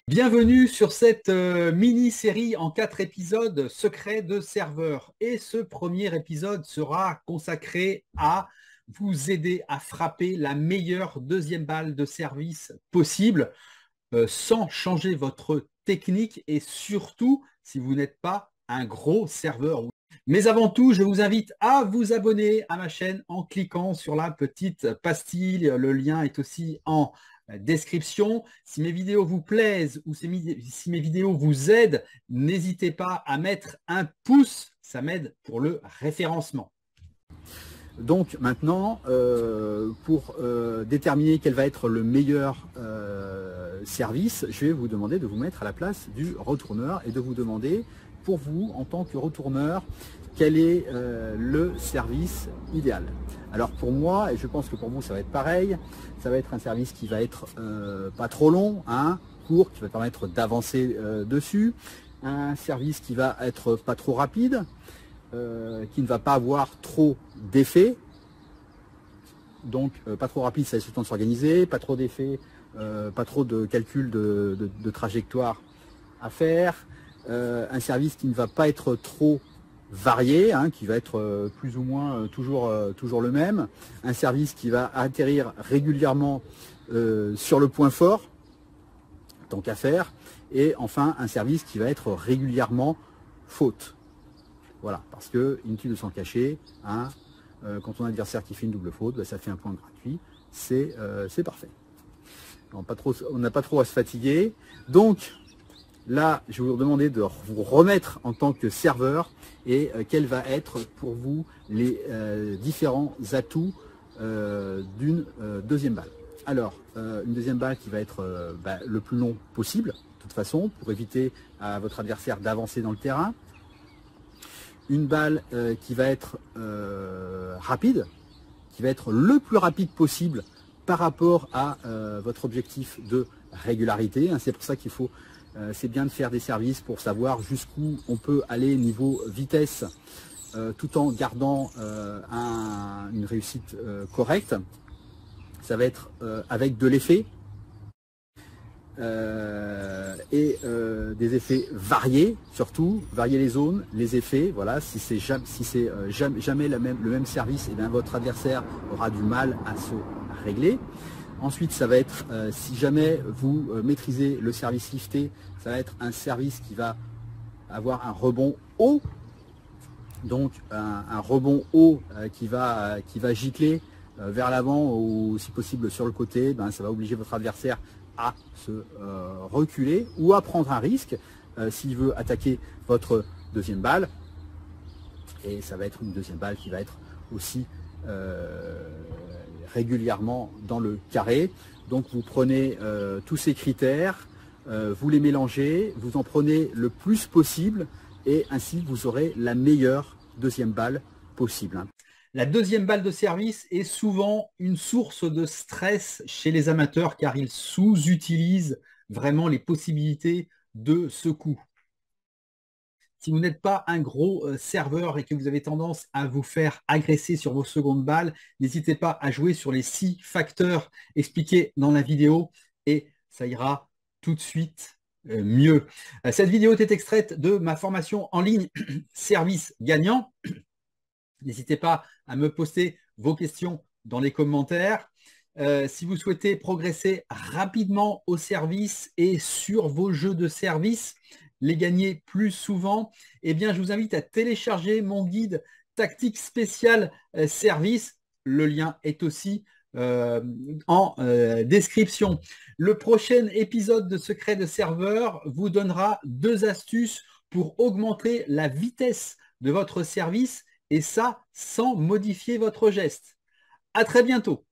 Bienvenue sur cette mini-série en 4 épisodes secrets de serveur. Et ce premier épisode sera consacré à vous aider à frapper la meilleure deuxième balle de service possible sans changer votre technique et surtout si vous n'êtes pas un gros serveur. Mais avant tout, je vous invite à vous abonner à ma chaîne en cliquant sur la petite pastille. Le lien est aussi en description. Si mes vidéos vous plaisent ou si mes vidéos vous aident, n'hésitez pas à mettre un pouce. Ça m'aide pour le référencement. Donc maintenant, pour déterminer quel va être le meilleur service, je vais vous demander de vous mettre à la place du retourneur et de vous demander, pour vous, en tant que retourneur, quel est le service idéal. Alors pour moi, et je pense que pour vous ça va être pareil, ça va être un service qui va être pas trop long, hein, court, qui va permettre d'avancer dessus, un service qui va être pas trop rapide, qui ne va pas avoir trop d'effets. Donc pas trop rapide, ça laisse le temps de s'organiser, pas trop d'effets, pas trop de calcul de trajectoire à faire, un service qui ne va pas être trop varié, hein, qui va être plus ou moins toujours le même, un service qui va atterrir régulièrement sur le point fort, tant qu'à faire, et enfin un service qui va être régulièrement faute. Voilà, parce que inutile de s'en cacher, hein, quand on a un adversaire qui fait une double faute, ça fait un point gratuit, c'est parfait. On n'a pas trop à se fatiguer. Donc là, je vais vous demander de vous remettre en tant que serveur et quels vont être pour vous les différents atouts d'une deuxième balle. Alors, une deuxième balle qui va être le plus long possible, de toute façon, pour éviter à votre adversaire d'avancer dans le terrain. Une balle qui va être rapide, qui va être le plus rapide possible par rapport à votre objectif de régularité. C'est pour ça qu'il faut, c'est bien de faire des services pour savoir jusqu'où on peut aller niveau vitesse tout en gardant une réussite correcte. Ça va être avec de l'effet. Des effets variés, surtout varier les zones, les effets. Voilà, si c'est jamais le même service, et bien votre adversaire aura du mal à se régler. Ensuite, ça va être si jamais vous maîtrisez le service lifté, ça va être un service qui va avoir un rebond haut, donc un rebond haut qui va gicler vers l'avant ou si possible sur le côté. Ça va obliger votre adversaire à se reculer ou à prendre un risque s'il veut attaquer votre deuxième balle. Et ça va être une deuxième balle qui va être aussi régulièrement dans le carré. Donc vous prenez tous ces critères, vous les mélangez, vous en prenez le plus possible et ainsi vous aurez la meilleure deuxième balle possible. La deuxième balle de service est souvent une source de stress chez les amateurs car ils sous-utilisent vraiment les possibilités de ce coup. Si vous n'êtes pas un gros serveur et que vous avez tendance à vous faire agresser sur vos secondes balles, n'hésitez pas à jouer sur les 6 facteurs expliqués dans la vidéo et ça ira tout de suite mieux. Cette vidéo est extraite de ma formation en ligne Service gagnant. N'hésitez pas à me poster vos questions dans les commentaires. Si vous souhaitez progresser rapidement au service et sur vos jeux de service, les gagner plus souvent, eh bien, je vous invite à télécharger mon guide tactique spéciale service. Le lien est aussi en description. Le prochain épisode de Secret de serveur vous donnera 2 astuces pour augmenter la vitesse de votre service et ça sans modifier votre geste. À très bientôt.